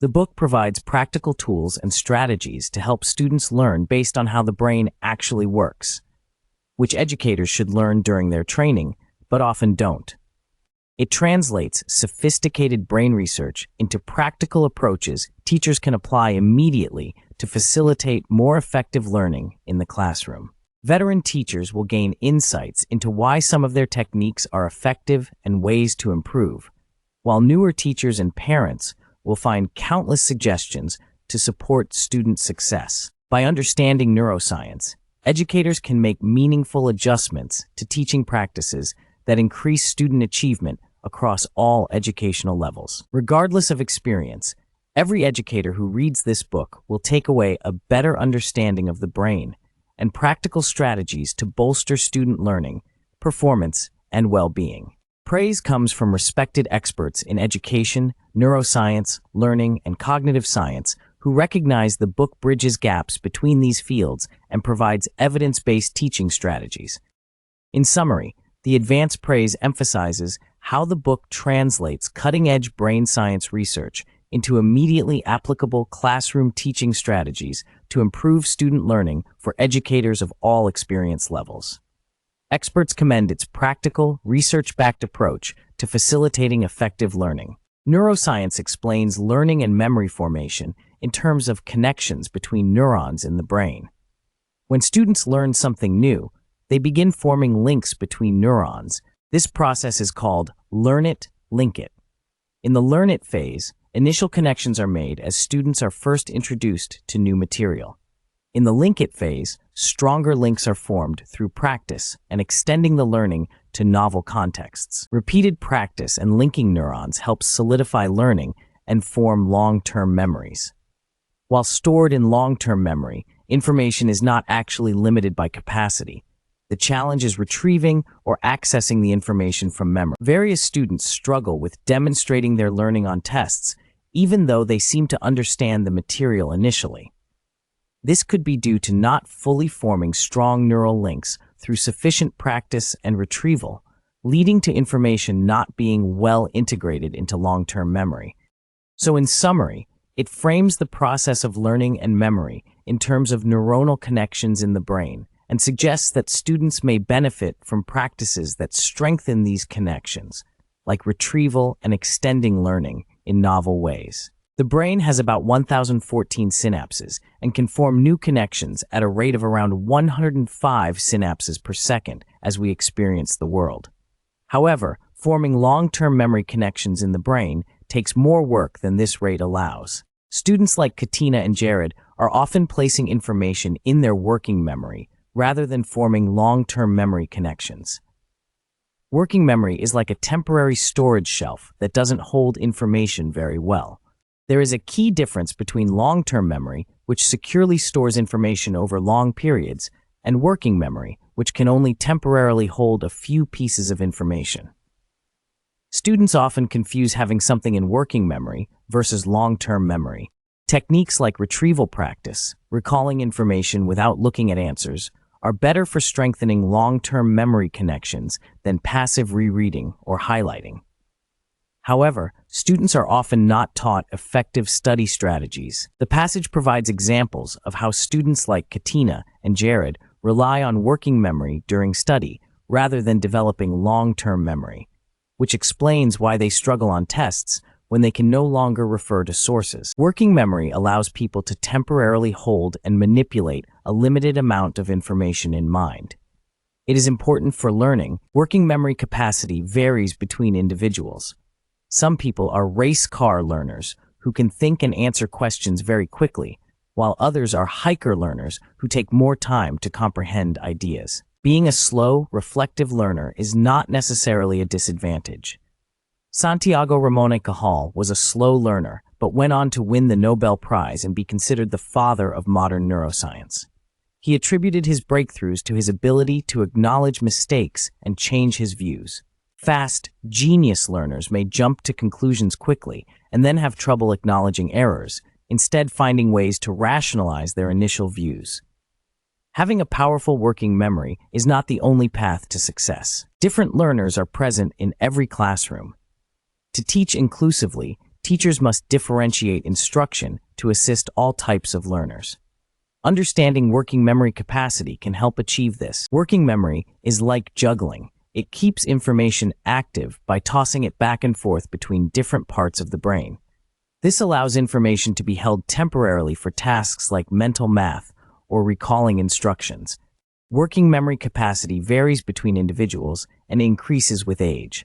The book provides practical tools and strategies to help students learn based on how the brain actually works, which educators should learn during their training, but often don't. It translates sophisticated brain research into practical approaches teachers can apply immediately to facilitate more effective learning in the classroom. Veteran teachers will gain insights into why some of their techniques are effective and ways to improve, while newer teachers and parents will find countless suggestions to support student success. By understanding neuroscience, educators can make meaningful adjustments to teaching practices that increase student achievement across all educational levels. Regardless of experience, every educator who reads this book will take away a better understanding of the brain and practical strategies to bolster student learning, performance, and well-being. Praise comes from respected experts in education, neuroscience, learning, and cognitive science who recognize the book bridges gaps between these fields and provides evidence-based teaching strategies. In summary, the advanced praise emphasizes how the book translates cutting-edge brain science research into immediately applicable classroom teaching strategies to improve student learning for educators of all experience levels. Experts commend its practical, research-backed approach to facilitating effective learning. Neuroscience explains learning and memory formation in terms of connections between neurons in the brain. When students learn something new, they begin forming links between neurons. This process is called learn it, link it. In the learn it phase, initial connections are made as students are first introduced to new material. In the link it phase, stronger links are formed through practice and extending the learning to novel contexts. Repeated practice and linking neurons helps solidify learning and form long-term memories. While stored in long-term memory, information is not actually limited by capacity. The challenge is retrieving or accessing the information from memory. Various students struggle with demonstrating their learning on tests, even though they seem to understand the material initially. This could be due to not fully forming strong neural links through sufficient practice and retrieval, leading to information not being well integrated into long-term memory. So in summary, it frames the process of learning and memory in terms of neuronal connections in the brain, and suggests that students may benefit from practices that strengthen these connections, like retrieval and extending learning in novel ways. The brain has about 1,014 synapses and can form new connections at a rate of around 105 synapses per second as we experience the world. However, forming long-term memory connections in the brain takes more work than this rate allows. Students like Katina and Jared are often placing information in their working memory rather than forming long-term memory connections. Working memory is like a temporary storage shelf that doesn't hold information very well. There is a key difference between long-term memory, which securely stores information over long periods, and working memory, which can only temporarily hold a few pieces of information. Students often confuse having something in working memory versus long-term memory. Techniques like retrieval practice, recalling information without looking at answers, are better for strengthening long-term memory connections than passive rereading or highlighting. However, students are often not taught effective study strategies. The passage provides examples of how students like Katina and Jared rely on working memory during study rather than developing long-term memory, which explains why they struggle on tests when they can no longer refer to sources. Working memory allows people to temporarily hold and manipulate a limited amount of information in mind. It is important for learning. Working memory capacity varies between individuals. Some people are race car learners who can think and answer questions very quickly, while others are hiker learners who take more time to comprehend ideas. Being a slow, reflective learner is not necessarily a disadvantage. Santiago Ramon y Cajal was a slow learner, but went on to win the Nobel Prize and be considered the father of modern neuroscience. He attributed his breakthroughs to his ability to acknowledge mistakes and change his views. Fast, genius learners may jump to conclusions quickly and then have trouble acknowledging errors, instead finding ways to rationalize their initial views. Having a powerful working memory is not the only path to success. Different learners are present in every classroom. To teach inclusively, teachers must differentiate instruction to assist all types of learners. Understanding working memory capacity can help achieve this. Working memory is like juggling. It keeps information active by tossing it back and forth between different parts of the brain. This allows information to be held temporarily for tasks like mental math or recalling instructions. Working memory capacity varies between individuals and increases with age.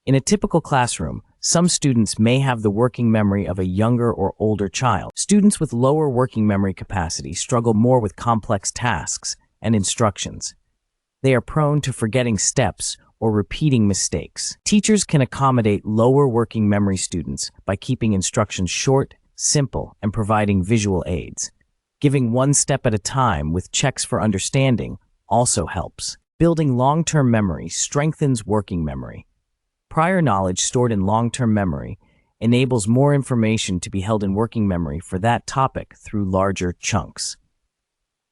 In a typical classroom, some students may have the working memory of a younger or older child. Students with lower working memory capacity struggle more with complex tasks and instructions. They are prone to forgetting steps or repeating mistakes. Teachers can accommodate lower working memory students by keeping instructions short, simple, and providing visual aids. Giving one step at a time with checks for understanding also helps. Building long-term memory strengthens working memory. Prior knowledge stored in long-term memory enables more information to be held in working memory for that topic through larger chunks.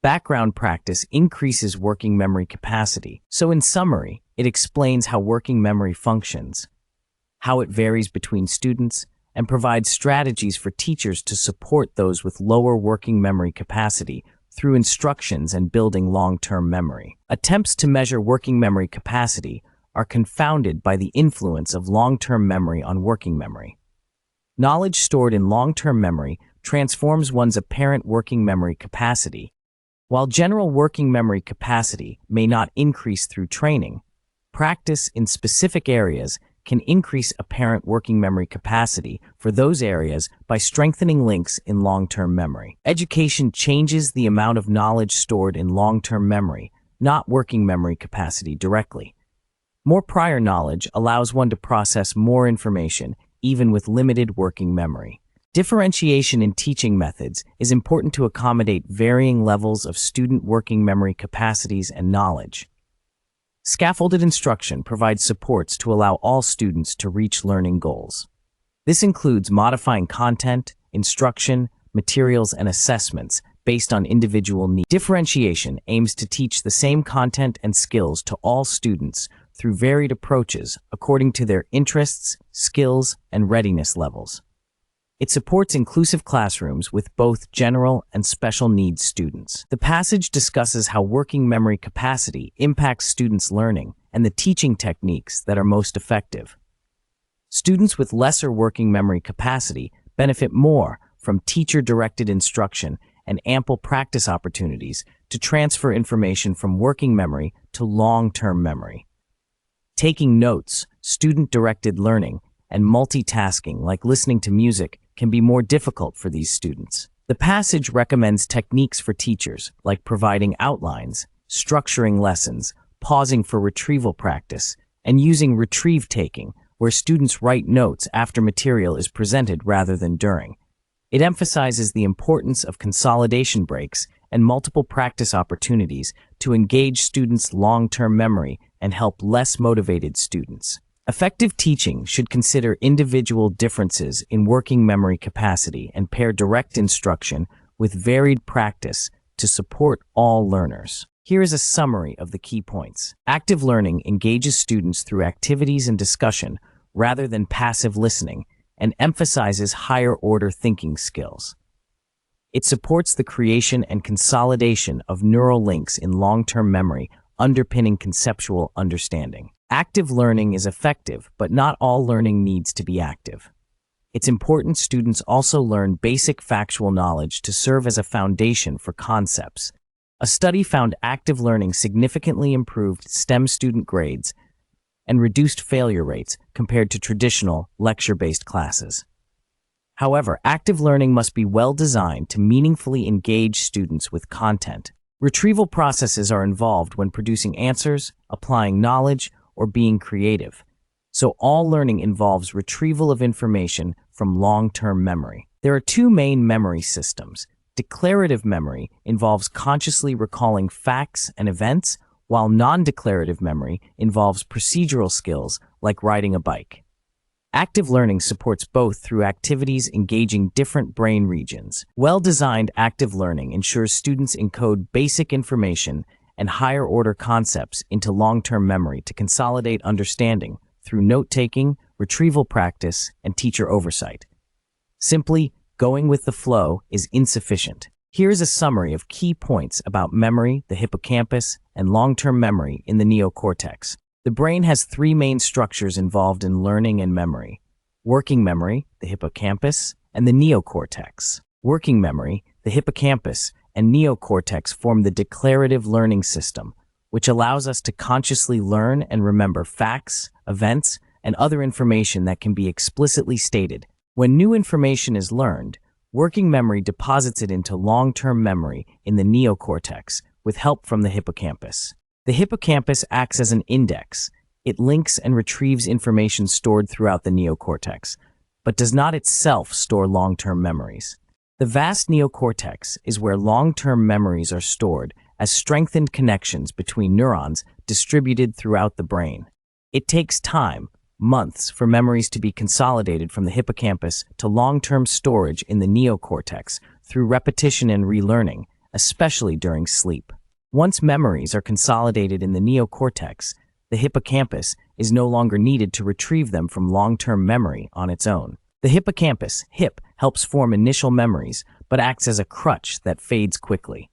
Background practice increases working memory capacity. So in summary, it explains how working memory functions, how it varies between students, and provides strategies for teachers to support those with lower working memory capacity through instructions and building long-term memory. Attempts to measure working memory capacity are confounded by the influence of long-term memory on working memory. Knowledge stored in long-term memory transforms one's apparent working memory capacity. While general working memory capacity may not increase through training, practice in specific areas can increase apparent working memory capacity for those areas by strengthening links in long-term memory. Education changes the amount of knowledge stored in long-term memory, not working memory capacity directly. More prior knowledge allows one to process more information, even with limited working memory. Differentiation in teaching methods is important to accommodate varying levels of student working memory capacities and knowledge. Scaffolded instruction provides supports to allow all students to reach learning goals. This includes modifying content, instruction, materials, and assessments based on individual needs. Differentiation aims to teach the same content and skills to all students through varied approaches according to their interests, skills, and readiness levels. It supports inclusive classrooms with both general and special needs students. The passage discusses how working memory capacity impacts students' learning and the teaching techniques that are most effective. Students with lesser working memory capacity benefit more from teacher-directed instruction and ample practice opportunities to transfer information from working memory to long-term memory. Taking notes, student-directed learning, and multitasking like listening to music can be more difficult for these students. The passage recommends techniques for teachers like providing outlines, structuring lessons, pausing for retrieval practice, and using retrieve taking, where students write notes after material is presented rather than during. It emphasizes the importance of consolidation breaks and multiple practice opportunities to engage students' long-term memory and help less motivated students. Effective teaching should consider individual differences in working memory capacity and pair direct instruction with varied practice to support all learners. Here is a summary of the key points. Active learning engages students through activities and discussion rather than passive listening and emphasizes higher-order thinking skills. It supports the creation and consolidation of neural links in long-term memory, underpinning conceptual understanding. Active learning is effective, but not all learning needs to be active. It's important students also learn basic factual knowledge to serve as a foundation for concepts. A study found active learning significantly improved STEM student grades and reduced failure rates compared to traditional lecture-based classes. However, active learning must be well designed to meaningfully engage students with content. Retrieval processes are involved when producing answers, applying knowledge, or being creative. So all learning involves retrieval of information from long-term memory. There are two main memory systems. Declarative memory involves consciously recalling facts and events, while non-declarative memory involves procedural skills like riding a bike. Active learning supports both through activities engaging different brain regions. Well-designed active learning ensures students encode basic information and higher-order concepts into long-term memory to consolidate understanding through note-taking, retrieval practice, and teacher oversight. Simply going with the flow is insufficient. Here is a summary of key points about memory, the hippocampus, and long-term memory in the neocortex. The brain has three main structures involved in learning and memory: working memory, the hippocampus, and the neocortex. Working memory, the hippocampus, and neocortex form the declarative learning system, which allows us to consciously learn and remember facts, events, and other information that can be explicitly stated. When new information is learned, working memory deposits it into long-term memory in the neocortex with help from the hippocampus. The hippocampus acts as an index. It links and retrieves information stored throughout the neocortex, but does not itself store long-term memories. The vast neocortex is where long-term memories are stored as strengthened connections between neurons distributed throughout the brain. It takes time, months, for memories to be consolidated from the hippocampus to long-term storage in the neocortex through repetition and relearning, especially during sleep. Once memories are consolidated in the neocortex, the hippocampus is no longer needed to retrieve them from long-term memory on its own. The hippocampus, HIP, helps form initial memories, but acts as a crutch that fades quickly.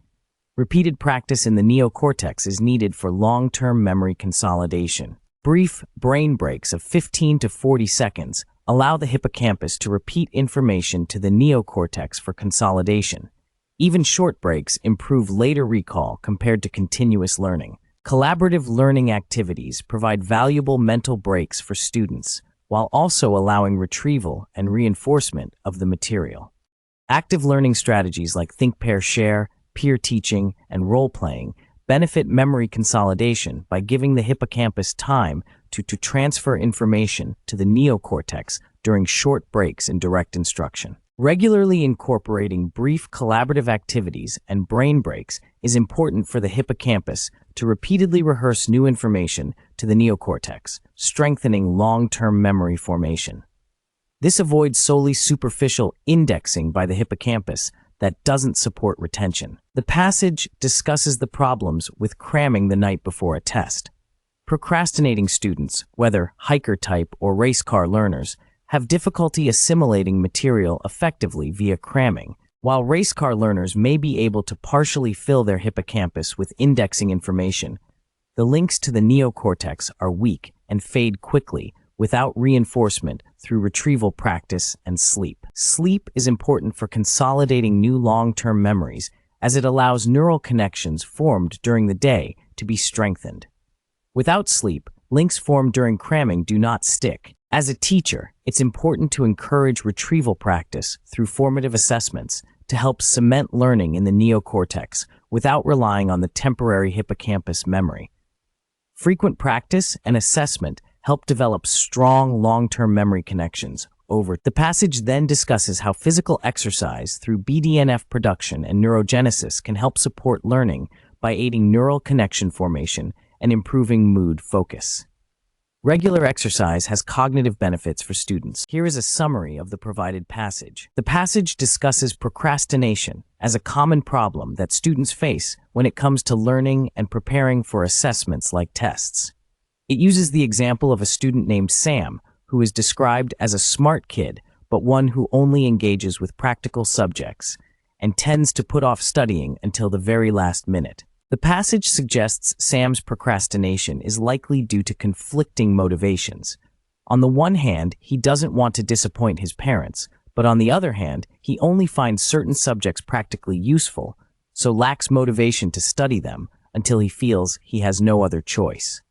Repeated practice in the neocortex is needed for long-term memory consolidation. Brief brain breaks of 15 to 40 seconds allow the hippocampus to repeat information to the neocortex for consolidation. Even short breaks improve later recall compared to continuous learning. Collaborative learning activities provide valuable mental breaks for students, while also allowing retrieval and reinforcement of the material. Active learning strategies like think, pair, share, peer teaching, and role-playing benefit memory consolidation by giving the hippocampus time to transfer information to the neocortex during short breaks in direct instruction. Regularly incorporating brief collaborative activities and brain breaks is important for the hippocampus to repeatedly rehearse new information to the neocortex, strengthening long-term memory formation. This avoids solely superficial indexing by the hippocampus that doesn't support retention. The passage discusses the problems with cramming the night before a test. Procrastinating students, whether hiker type or race car learners, have difficulty assimilating material effectively via cramming. While race car learners may be able to partially fill their hippocampus with indexing information, the links to the neocortex are weak and fade quickly without reinforcement through retrieval practice and sleep. Sleep is important for consolidating new long-term memories as it allows neural connections formed during the day to be strengthened. Without sleep, links formed during cramming do not stick. As a teacher, it's important to encourage retrieval practice through formative assessments to help cement learning in the neocortex without relying on the temporary hippocampus memory. Frequent practice and assessment help develop strong long-term memory connections. The passage then discusses how physical exercise through BDNF production and neurogenesis can help support learning by aiding neural connection formation and improving mood focus. Regular exercise has cognitive benefits for students. Here is a summary of the provided passage. The passage discusses procrastination as a common problem that students face when it comes to learning and preparing for assessments like tests. It uses the example of a student named Sam, who is described as a smart kid, but one who only engages with practical subjects and tends to put off studying until the very last minute. The passage suggests Sam's procrastination is likely due to conflicting motivations. On the one hand, he doesn't want to disappoint his parents, but on the other hand, he only finds certain subjects practically useful, so lacks motivation to study them until he feels he has no other choice.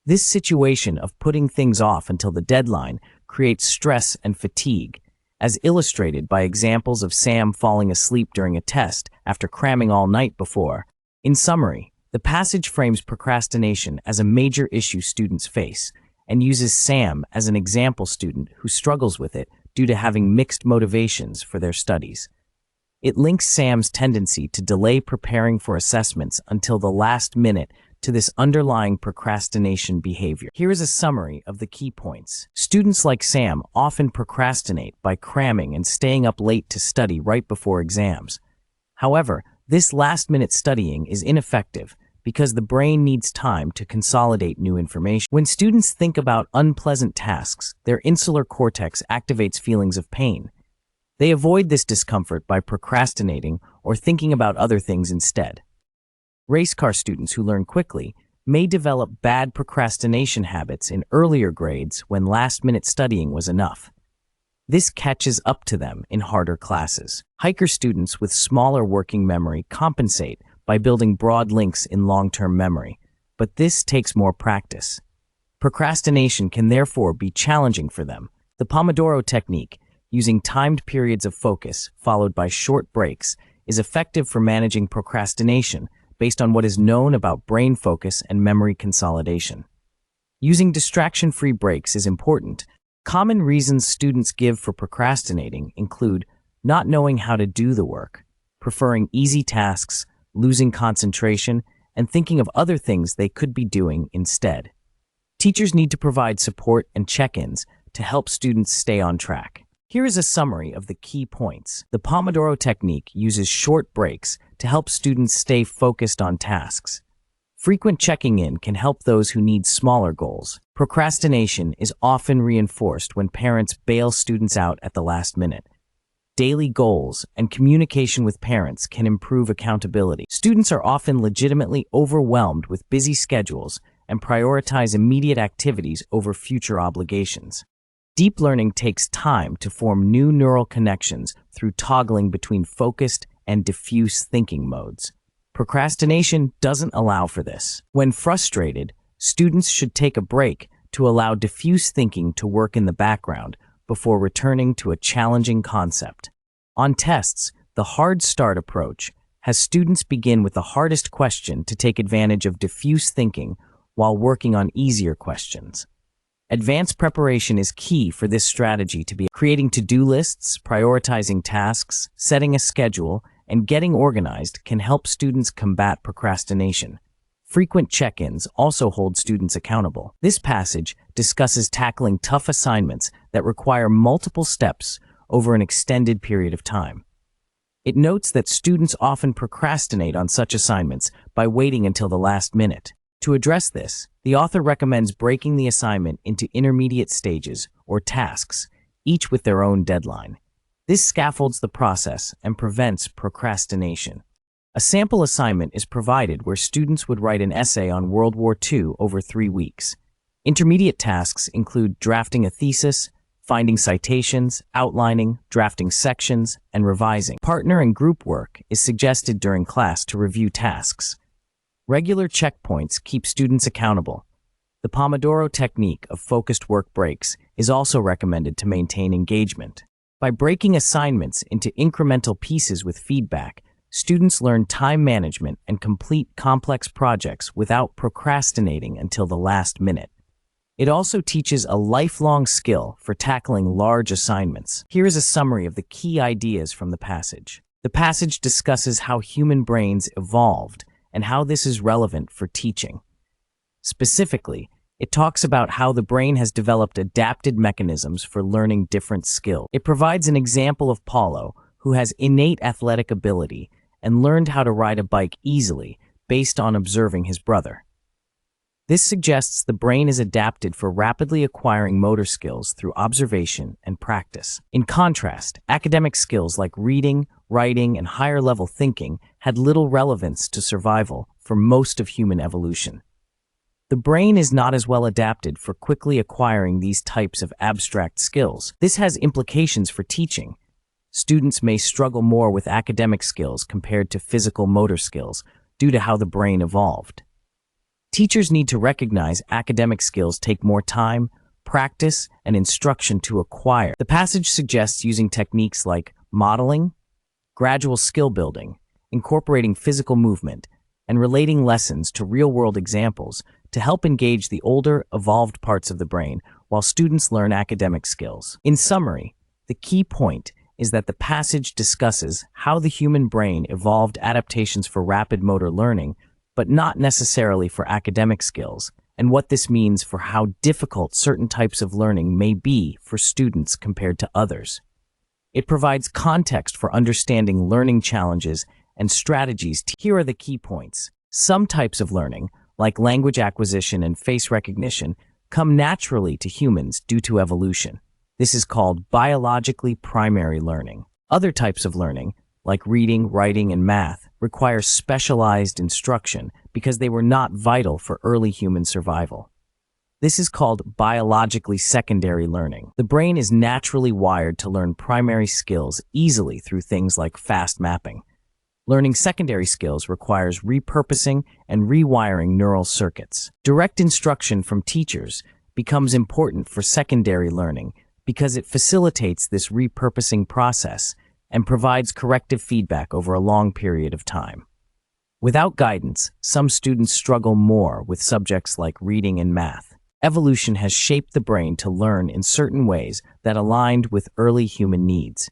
This situation of putting things off until the deadline creates stress and fatigue, as illustrated by examples of Sam falling asleep during a test after cramming all night before. In summary, the passage frames procrastination as a major issue students face and uses Sam as an example student who struggles with it due to having mixed motivations for their studies. It links Sam's tendency to delay preparing for assessments until the last minute to this underlying procrastination behavior. Here is a summary of the key points. Students like Sam often procrastinate by cramming and staying up late to study right before exams. However, this last-minute studying is ineffective because the brain needs time to consolidate new information. When students think about unpleasant tasks, their insular cortex activates feelings of pain. They avoid this discomfort by procrastinating or thinking about other things instead. Race car students who learn quickly may develop bad procrastination habits in earlier grades when last-minute studying was enough. This catches up to them in harder classes. Hiker students with smaller working memory compensate by building broad links in long-term memory, but this takes more practice. Procrastination can therefore be challenging for them. The Pomodoro technique, using timed periods of focus followed by short breaks, is effective for managing procrastination based on what is known about brain focus and memory consolidation. Using distraction-free breaks is important. Common reasons students give for procrastinating include not knowing how to do the work, preferring easy tasks, losing concentration, and thinking of other things they could be doing instead. Teachers need to provide support and check-ins to help students stay on track. Here is a summary of the key points. The Pomodoro technique uses short breaks to help students stay focused on tasks. Frequent checking in can help those who need smaller goals. Procrastination is often reinforced when parents bail students out at the last minute. Daily goals and communication with parents can improve accountability. Students are often legitimately overwhelmed with busy schedules and prioritize immediate activities over future obligations. Deep learning takes time to form new neural connections through toggling between focused and diffuse thinking modes. Procrastination doesn't allow for this. When frustrated, students should take a break to allow diffuse thinking to work in the background before returning to a challenging concept. On tests, the hard start approach has students begin with the hardest question to take advantage of diffuse thinking while working on easier questions. Advanced preparation is key for this strategy to be creating to-do lists, prioritizing tasks, setting a schedule, and getting organized can help students combat procrastination. Frequent check-ins also hold students accountable. This passage discusses tackling tough assignments that require multiple steps over an extended period of time. It notes that students often procrastinate on such assignments by waiting until the last minute. To address this, the author recommends breaking the assignment into intermediate stages or tasks, each with their own deadline. This scaffolds the process and prevents procrastination. A sample assignment is provided where students would write an essay on World War II over 3 weeks. Intermediate tasks include drafting a thesis, finding citations, outlining, drafting sections, and revising. Partner and group work is suggested during class to review tasks. Regular checkpoints keep students accountable. The Pomodoro technique of focused work breaks is also recommended to maintain engagement. By breaking assignments into incremental pieces with feedback, students learn time management and complete complex projects without procrastinating until the last minute. It also teaches a lifelong skill for tackling large assignments. Here is a summary of the key ideas from the passage. The passage discusses how human brains evolved and how this is relevant for teaching. Specifically, it talks about how the brain has developed adapted mechanisms for learning different skills. It provides an example of Paulo, who has innate athletic ability and learned how to ride a bike easily based on observing his brother. This suggests the brain is adapted for rapidly acquiring motor skills through observation and practice. In contrast, academic skills like reading, writing, and higher-level thinking had little relevance to survival for most of human evolution. The brain is not as well adapted for quickly acquiring these types of abstract skills. This has implications for teaching. Students may struggle more with academic skills compared to physical motor skills due to how the brain evolved. Teachers need to recognize academic skills take more time, practice, and instruction to acquire. The passage suggests using techniques like modeling, gradual skill building, incorporating physical movement, and relating lessons to real-world examples to help engage the older, evolved parts of the brain while students learn academic skills. In summary, the key point is that the passage discusses how the human brain evolved adaptations for rapid motor learning, but not necessarily for academic skills, and what this means for how difficult certain types of learning may be for students compared to others. It provides context for understanding learning challenges and strategies. Here are the key points. Some types of learning, like language acquisition and face recognition, come naturally to humans due to evolution. This is called biologically primary learning. Other types of learning, like reading, writing, and math, require specialized instruction because they were not vital for early human survival. This is called biologically secondary learning. The brain is naturally wired to learn primary skills easily through things like fast mapping. Learning secondary skills requires repurposing and rewiring neural circuits. Direct instruction from teachers becomes important for secondary learning because it facilitates this repurposing process and provides corrective feedback over a long period of time. Without guidance, some students struggle more with subjects like reading and math. Evolution has shaped the brain to learn in certain ways that aligned with early human needs.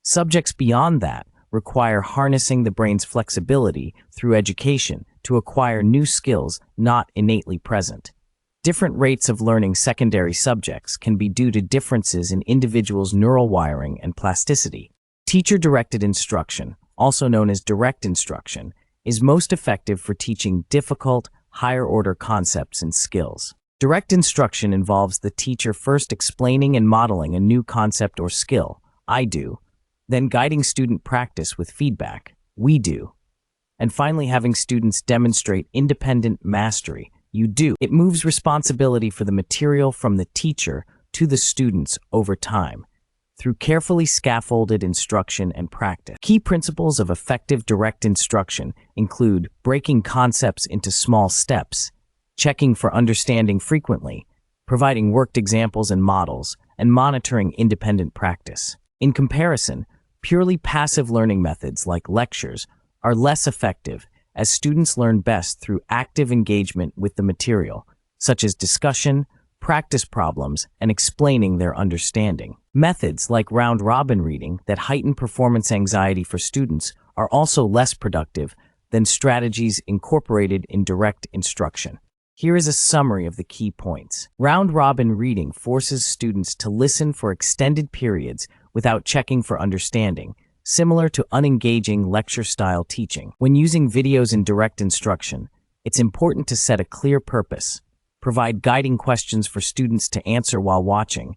Subjects beyond that require harnessing the brain's flexibility through education to acquire new skills not innately present. Different rates of learning secondary subjects can be due to differences in individuals' neural wiring and plasticity. Teacher-directed instruction, also known as direct instruction, is most effective for teaching difficult, higher-order concepts and skills. Direct instruction involves the teacher first explaining and modeling a new concept or skill, I do, then guiding student practice with feedback, we do, and finally having students demonstrate independent mastery, you do. It moves responsibility for the material from the teacher to the students over time, through carefully scaffolded instruction and practice. Key principles of effective direct instruction include breaking concepts into small steps, checking for understanding frequently, providing worked examples and models, and monitoring independent practice. In comparison, purely passive learning methods like lectures are less effective as students learn best through active engagement with the material, such as discussion, practice problems, and explaining their understanding. Methods like round-robin reading that heighten performance anxiety for students are also less productive than strategies incorporated in direct instruction. Here is a summary of the key points. Round-robin reading forces students to listen for extended periods without checking for understanding, similar to unengaging lecture-style teaching. When using videos in direct instruction, it's important to set a clear purpose, provide guiding questions for students to answer while watching,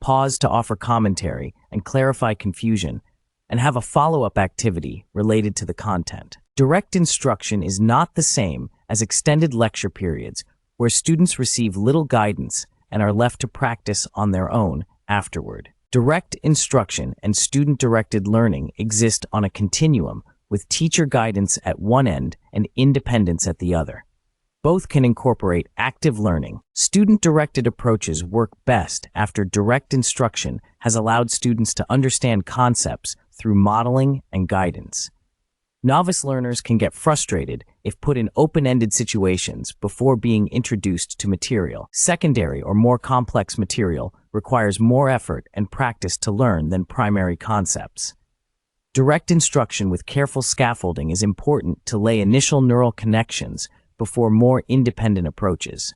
pause to offer commentary and clarify confusion, and have a follow-up activity related to the content. Direct instruction is not the same as extended lecture periods where students receive little guidance and are left to practice on their own afterward. Direct instruction and student-directed learning exist on a continuum with teacher guidance at one end and independence at the other. Both can incorporate active learning. Student-directed approaches work best after direct instruction has allowed students to understand concepts through modeling and guidance. Novice learners can get frustrated if put in open-ended situations before being introduced to material. Secondary or more complex material requires more effort and practice to learn than primary concepts. Direct instruction with careful scaffolding is important to lay initial neural connections before more independent approaches.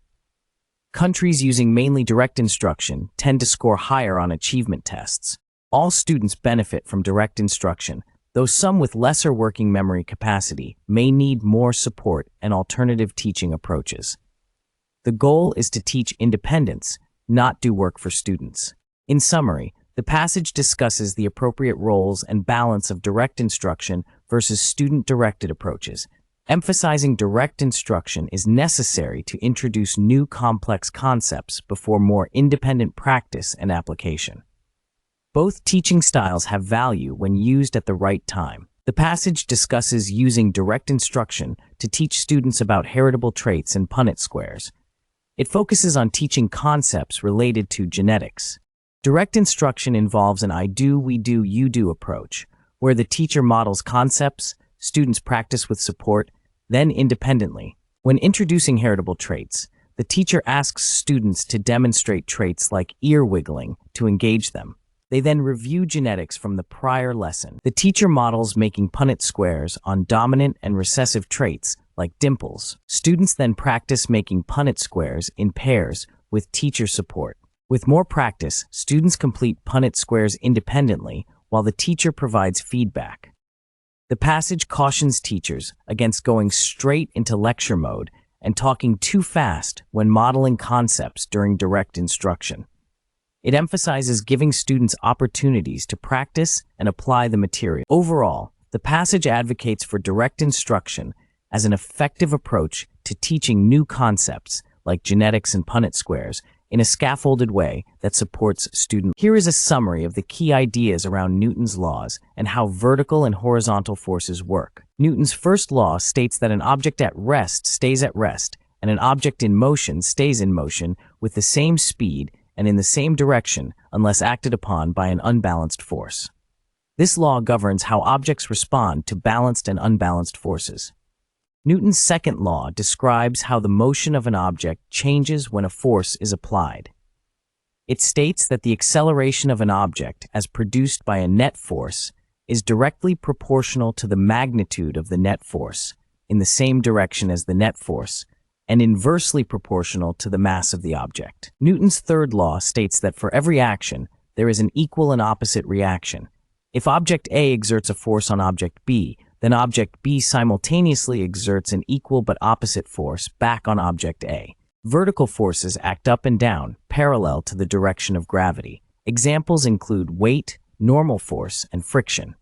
Countries using mainly direct instruction tend to score higher on achievement tests. All students benefit from direct instruction, though some with lesser working memory capacity may need more support and alternative teaching approaches. The goal is to teach independence, not do work for students. In summary, the passage discusses the appropriate roles and balance of direct instruction versus student-directed approaches. Emphasizing direct instruction is necessary to introduce new complex concepts before more independent practice and application. Both teaching styles have value when used at the right time. The passage discusses using direct instruction to teach students about heritable traits and Punnett squares. It focuses on teaching concepts related to genetics. Direct instruction involves an I do, we do, you do approach, where the teacher models concepts, students practice with support, then independently. When introducing heritable traits, the teacher asks students to demonstrate traits like ear wiggling to engage them. They then review genetics from the prior lesson. The teacher models making Punnett squares on dominant and recessive traits like dimples. Students then practice making Punnett squares in pairs with teacher support. With more practice, students complete Punnett squares independently while the teacher provides feedback. The passage cautions teachers against going straight into lecture mode and talking too fast when modeling concepts during direct instruction. It emphasizes giving students opportunities to practice and apply the material. Overall, the passage advocates for direct instruction as an effective approach to teaching new concepts like genetics and Punnett squares in a scaffolded way that supports student. Here is a summary of the key ideas around Newton's laws and how vertical and horizontal forces work. Newton's first law states that an object at rest stays at rest, and an object in motion stays in motion with the same speed and in the same direction unless acted upon by an unbalanced force. This law governs how objects respond to balanced and unbalanced forces. Newton's second law describes how the motion of an object changes when a force is applied. It states that the acceleration of an object as produced by a net force is directly proportional to the magnitude of the net force in the same direction as the net force, and inversely proportional to the mass of the object. Newton's third law states that for every action, there is an equal and opposite reaction. If object A exerts a force on object B, then object B simultaneously exerts an equal but opposite force back on object A. Vertical forces act up and down, parallel to the direction of gravity. Examples include weight, normal force, and friction.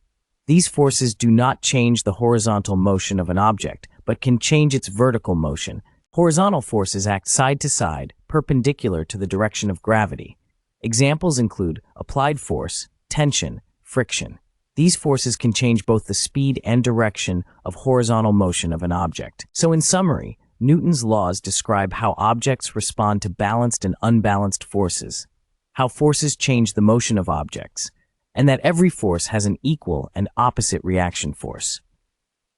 These forces do not change the horizontal motion of an object, but can change its vertical motion. Horizontal forces act side to side, perpendicular to the direction of gravity. Examples include applied force, tension, friction. These forces can change both the speed and direction of horizontal motion of an object. So in summary, Newton's laws describe how objects respond to balanced and unbalanced forces, how forces change the motion of objects, and that every force has an equal and opposite reaction force.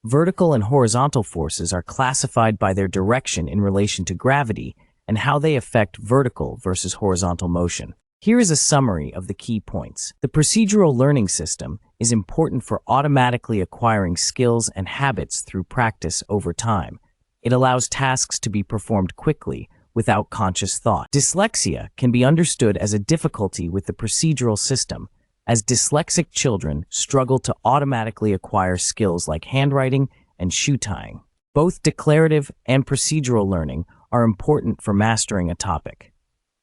Vertical and horizontal forces are classified by their direction in relation to gravity and how they affect vertical versus horizontal motion. Here is a summary of the key points. The procedural learning system is important for automatically acquiring skills and habits through practice over time. It allows tasks to be performed quickly without conscious thought. Dyslexia can be understood as a difficulty with the procedural system, as dyslexic children struggle to automatically acquire skills like handwriting and shoe tying. Both declarative and procedural learning are important for mastering a topic.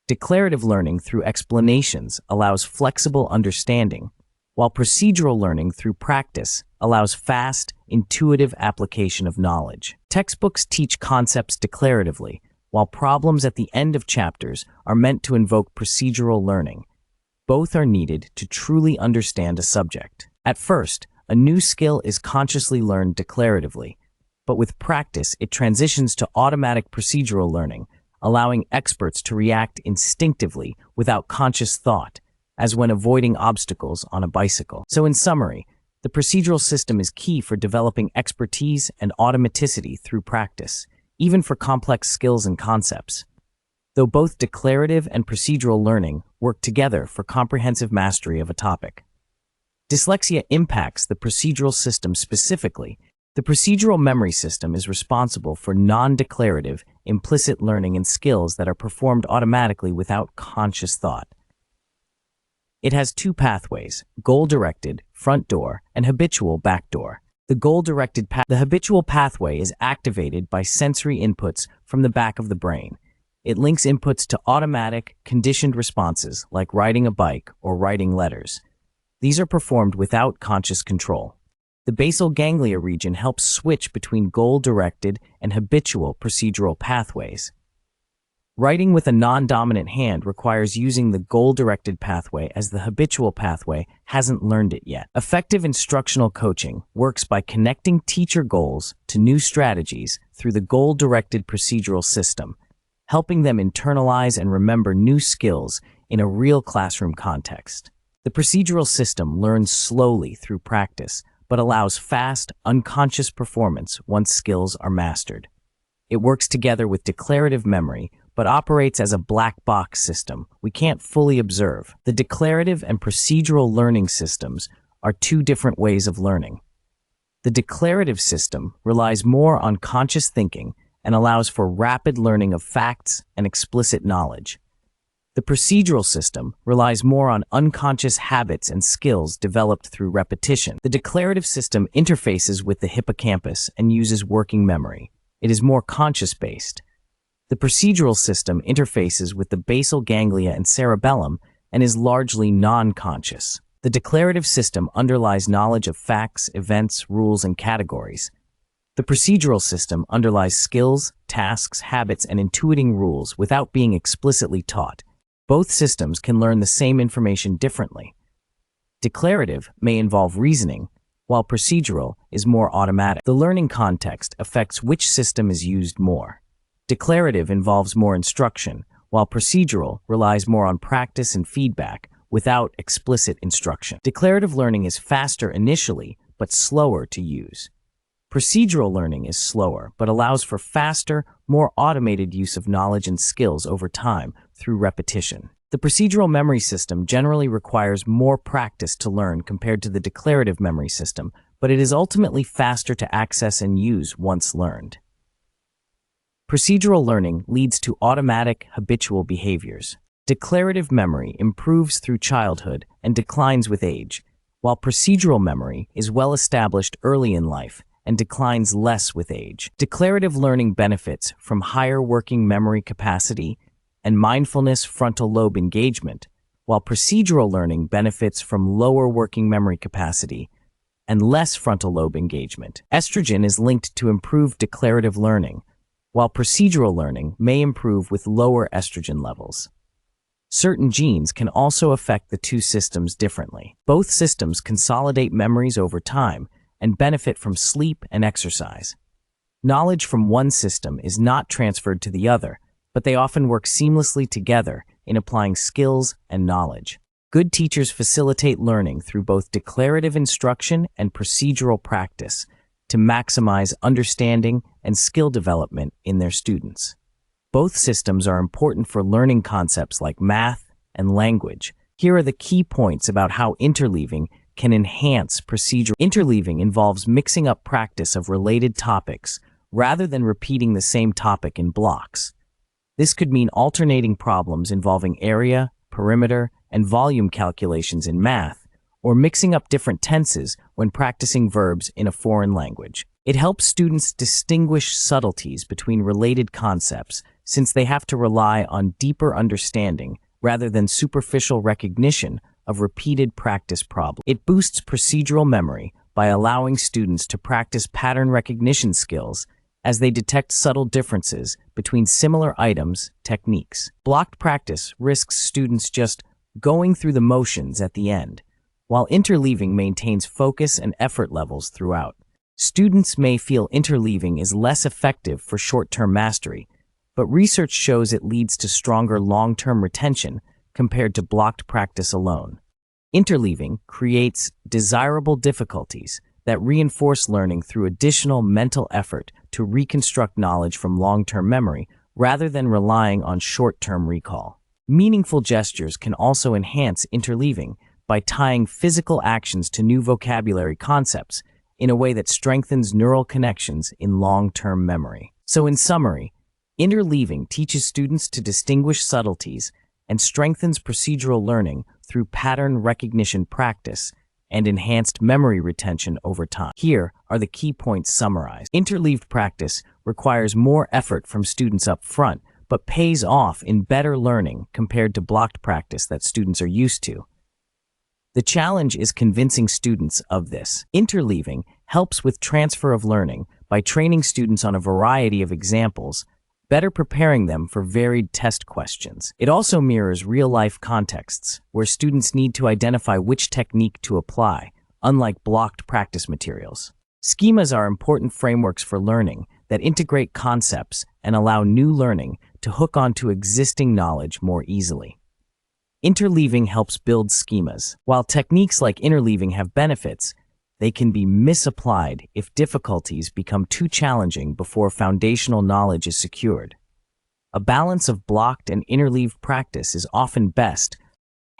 Declarative learning through explanations allows flexible understanding, while procedural learning through practice allows fast, intuitive application of knowledge. Textbooks teach concepts declaratively, while problems at the end of chapters are meant to invoke procedural learning. Both are needed to truly understand a subject. At first, a new skill is consciously learned declaratively, but with practice it transitions to automatic procedural learning, allowing experts to react instinctively without conscious thought, as when avoiding obstacles on a bicycle. So in summary, the procedural system is key for developing expertise and automaticity through practice, even for complex skills and concepts. Though both declarative and procedural learning work together for comprehensive mastery of a topic. Dyslexia impacts the procedural system specifically. The procedural memory system is responsible for non-declarative, implicit learning and skills that are performed automatically without conscious thought. It has two pathways: goal-directed, front door, and habitual, back door. The habitual pathway is activated by sensory inputs from the back of the brain. It links inputs to automatic, conditioned responses like riding a bike or writing letters. These are performed without conscious control. The basal ganglia region helps switch between goal-directed and habitual procedural pathways. Writing with a non-dominant hand requires using the goal-directed pathway as the habitual pathway hasn't learned it yet. Effective instructional coaching works by connecting teacher goals to new strategies through the goal-directed procedural system, helping them internalize and remember new skills in a real classroom context. The procedural system learns slowly through practice, but allows fast, unconscious performance once skills are mastered. It works together with declarative memory, but operates as a black box system we can't fully observe. The declarative and procedural learning systems are two different ways of learning. The declarative system relies more on conscious thinking and allows for rapid learning of facts and explicit knowledge. The procedural system relies more on unconscious habits and skills developed through repetition. The declarative system interfaces with the hippocampus and uses working memory. It is more conscious-based. The procedural system interfaces with the basal ganglia and cerebellum and is largely non-conscious. The declarative system underlies knowledge of facts, events, rules, and categories. The procedural system underlies skills, tasks, habits, and intuiting rules without being explicitly taught. Both systems can learn the same information differently. Declarative may involve reasoning, while procedural is more automatic. The learning context affects which system is used more. Declarative involves more instruction, while procedural relies more on practice and feedback without explicit instruction. Declarative learning is faster initially, but slower to use. Procedural learning is slower, but allows for faster, more automated use of knowledge and skills over time through repetition. The procedural memory system generally requires more practice to learn compared to the declarative memory system, but it is ultimately faster to access and use once learned. Procedural learning leads to automatic, habitual behaviors. Declarative memory improves through childhood and declines with age, while procedural memory is well established early in life and declines less with age. Declarative learning benefits from higher working memory capacity and mindfulness frontal lobe engagement, while procedural learning benefits from lower working memory capacity and less frontal lobe engagement. Estrogen is linked to improved declarative learning, while procedural learning may improve with lower estrogen levels. Certain genes can also affect the two systems differently. Both systems consolidate memories over time and benefit from sleep and exercise. Knowledge from one system is not transferred to the other, but they often work seamlessly together in applying skills and knowledge. Good teachers facilitate learning through both declarative instruction and procedural practice to maximize understanding and skill development in their students. Both systems are important for learning concepts like math and language. Here are the key points about how interleaving can enhance procedural. Interleaving involves mixing up practice of related topics rather than repeating the same topic in blocks. This could mean alternating problems involving area, perimeter, and volume calculations in math, or mixing up different tenses when practicing verbs in a foreign language. It helps students distinguish subtleties between related concepts since they have to rely on deeper understanding rather than superficial recognition of repeated practice problems. It boosts procedural memory by allowing students to practice pattern recognition skills as they detect subtle differences between similar items, techniques. Blocked practice risks students just going through the motions at the end, while interleaving maintains focus and effort levels throughout. Students may feel interleaving is less effective for short-term mastery, but research shows it leads to stronger long-term retention compared to blocked practice alone. Interleaving creates desirable difficulties that reinforce learning through additional mental effort to reconstruct knowledge from long-term memory rather than relying on short-term recall. Meaningful gestures can also enhance interleaving by tying physical actions to new vocabulary concepts in a way that strengthens neural connections in long-term memory. So in summary, interleaving teaches students to distinguish subtleties and strengthens procedural learning through pattern recognition practice and enhanced memory retention over time. Here are the key points summarized. Interleaved practice requires more effort from students up front, but pays off in better learning compared to blocked practice that students are used to. The challenge is convincing students of this. Interleaving helps with transfer of learning by training students on a variety of examples, better preparing them for varied test questions. It also mirrors real-life contexts, where students need to identify which technique to apply, unlike blocked practice materials. Schemas are important frameworks for learning that integrate concepts and allow new learning to hook onto existing knowledge more easily. Interleaving helps build schemas. While techniques like interleaving have benefits, they can be misapplied if difficulties become too challenging before foundational knowledge is secured. A balance of blocked and interleaved practice is often best.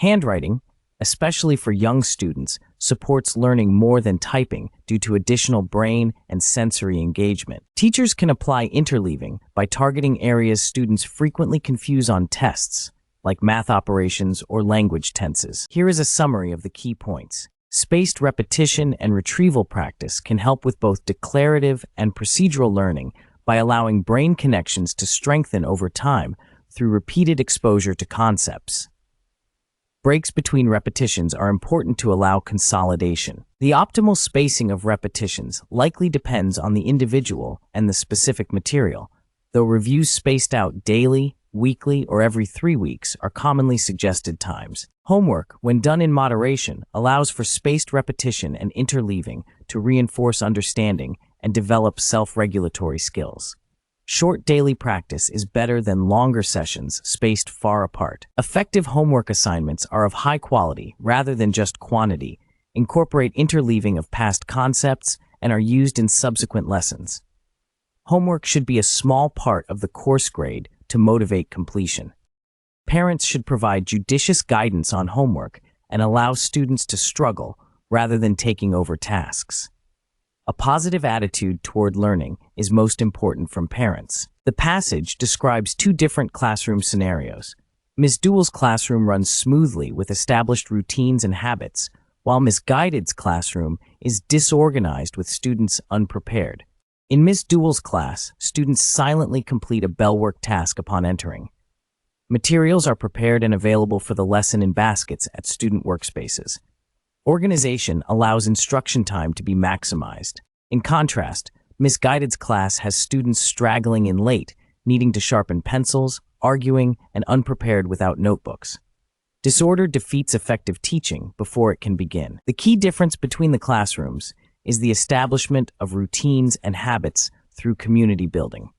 Handwriting, especially for young students, supports learning more than typing due to additional brain and sensory engagement. Teachers can apply interleaving by targeting areas students frequently confuse on tests, like math operations or language tenses. Here is a summary of the key points. Spaced repetition and retrieval practice can help with both declarative and procedural learning by allowing brain connections to strengthen over time through repeated exposure to concepts. Breaks between repetitions are important to allow consolidation. The optimal spacing of repetitions likely depends on the individual and the specific material, though reviews spaced out daily, weekly, or every 3 weeks are commonly suggested times. Homework, when done in moderation, allows for spaced repetition and interleaving to reinforce understanding and develop self-regulatory skills. Short daily practice is better than longer sessions spaced far apart. Effective homework assignments are of high quality rather than just quantity, incorporate interleaving of past concepts, and are used in subsequent lessons. Homework should be a small part of the course grade to motivate completion. Parents should provide judicious guidance on homework and allow students to struggle rather than taking over tasks. A positive attitude toward learning is most important from parents. The passage describes 2 different classroom scenarios. Ms. Duell's classroom runs smoothly with established routines and habits, while Ms. Guided's classroom is disorganized with students unprepared. In Ms. Duell's class, students silently complete a bellwork task upon entering. Materials are prepared and available for the lesson in baskets at student workspaces. Organization allows instruction time to be maximized. In contrast, Ms. Guided's class has students straggling in late, needing to sharpen pencils, arguing, and unprepared without notebooks. Disorder defeats effective teaching before it can begin. The key difference between the classrooms is the establishment of routines and habits through community building.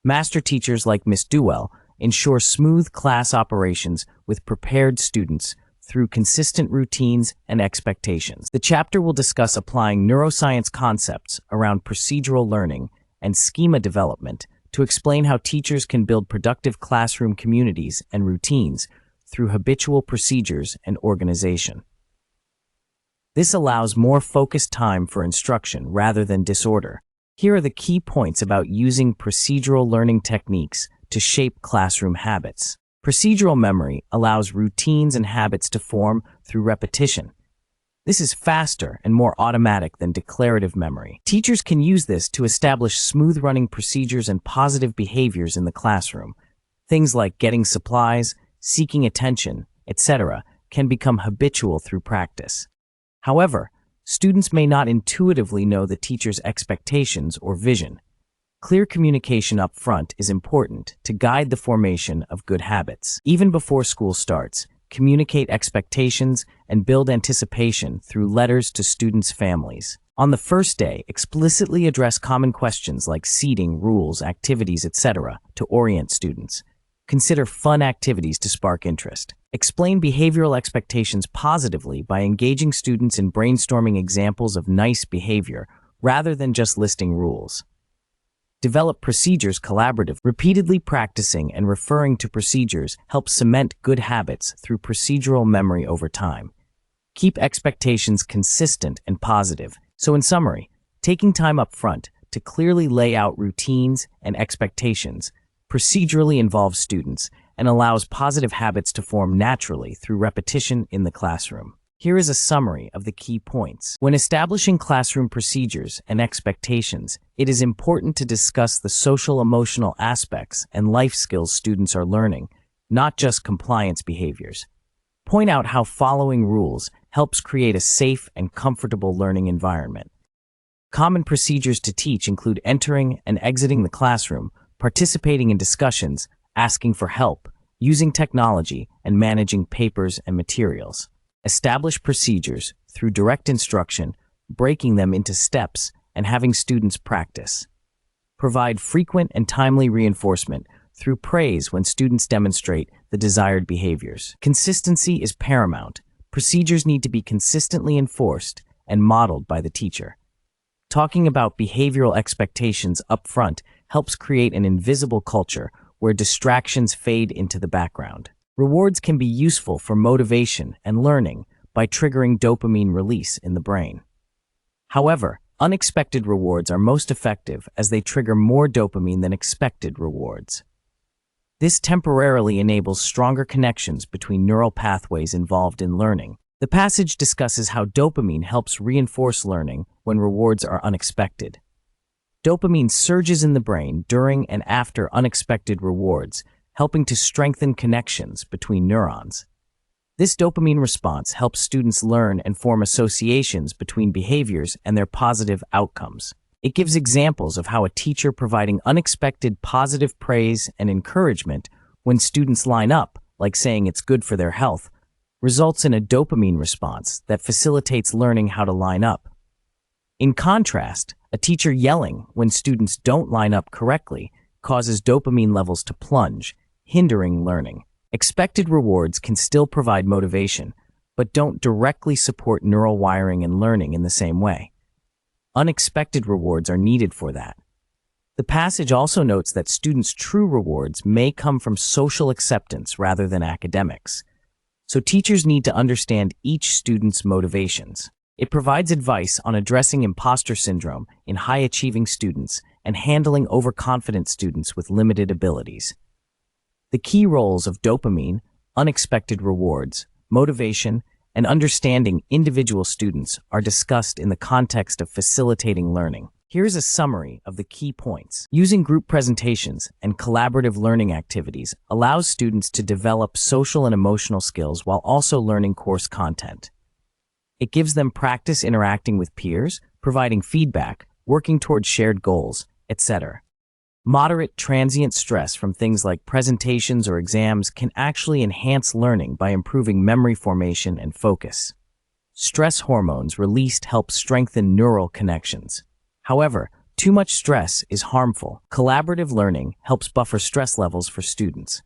Master teachers like Ms. Duell ensure smooth class operations with prepared students through consistent routines and expectations. The chapter will discuss applying neuroscience concepts around procedural learning and schema development to explain how teachers can build productive classroom communities and routines through habitual procedures and organization. This allows more focused time for instruction rather than disorder. Here are the key points about using procedural learning techniques to shape classroom habits. Procedural memory allows routines and habits to form through repetition. This is faster and more automatic than declarative memory. Teachers can use this to establish smooth-running procedures and positive behaviors in the classroom. Things like getting supplies, seeking attention, etc., can become habitual through practice. However, students may not intuitively know the teacher's expectations or vision. Clear communication up front is important to guide the formation of good habits. Even before school starts, communicate expectations and build anticipation through letters to students' families. On the first day, explicitly address common questions like seating, rules, activities, etc. to orient students. Consider fun activities to spark interest. Explain behavioral expectations positively by engaging students in brainstorming examples of nice behavior rather than just listing rules. Develop procedures collaboratively. Repeatedly practicing and referring to procedures helps cement good habits through procedural memory over time. Keep expectations consistent and positive. So in summary, taking time up front to clearly lay out routines and expectations procedurally involves students and allows positive habits to form naturally through repetition in the classroom. Here is a summary of the key points. When establishing classroom procedures and expectations, it is important to discuss the social-emotional aspects and life skills students are learning, not just compliance behaviors. Point out how following rules helps create a safe and comfortable learning environment. Common procedures to teach include entering and exiting the classroom, participating in discussions, asking for help, using technology, and managing papers and materials. Establish procedures through direct instruction, breaking them into steps, and having students practice. Provide frequent and timely reinforcement through praise when students demonstrate the desired behaviors. Consistency is paramount. Procedures need to be consistently enforced and modeled by the teacher. Talking about behavioral expectations up front helps create an invisible culture where distractions fade into the background. Rewards can be useful for motivation and learning by triggering dopamine release in the brain. However, unexpected rewards are most effective as they trigger more dopamine than expected rewards. This temporarily enables stronger connections between neural pathways involved in learning. The passage discusses how dopamine helps reinforce learning when rewards are unexpected. Dopamine surges in the brain during and after unexpected rewards, helping to strengthen connections between neurons. This dopamine response helps students learn and form associations between behaviors and their positive outcomes. It gives examples of how a teacher providing unexpected positive praise and encouragement when students line up, like saying it's good for their health, results in a dopamine response that facilitates learning how to line up. In contrast, a teacher yelling when students don't line up correctly causes dopamine levels to plunge, hindering learning. Expected rewards can still provide motivation, but don't directly support neural wiring and learning in the same way. Unexpected rewards are needed for that. The passage also notes that students' true rewards may come from social acceptance rather than academics, so teachers need to understand each student's motivations. It provides advice on addressing imposter syndrome in high-achieving students and handling overconfident students with limited abilities. The key roles of dopamine, unexpected rewards, motivation, and understanding individual students are discussed in the context of facilitating learning. Here's a summary of the key points. Using group presentations and collaborative learning activities allows students to develop social and emotional skills while also learning course content. It gives them practice interacting with peers, providing feedback, working towards shared goals, etc. Moderate transient stress from things like presentations or exams can actually enhance learning by improving memory formation and focus. Stress hormones released help strengthen neural connections. However, too much stress is harmful. Collaborative learning helps buffer stress levels for students.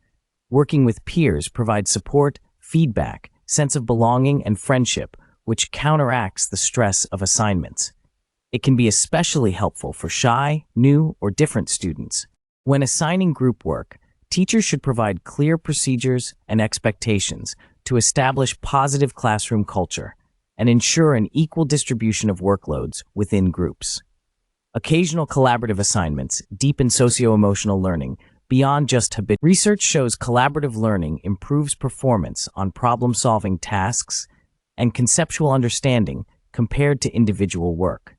Working with peers provides support, feedback, sense of belonging, and friendship, which counteracts the stress of assignments. It can be especially helpful for shy, new, or different students. When assigning group work, teachers should provide clear procedures and expectations to establish positive classroom culture and ensure an equal distribution of workloads within groups. Occasional collaborative assignments deepen socio-emotional learning beyond just habit. Research shows collaborative learning improves performance on problem-solving tasks and conceptual understanding compared to individual work.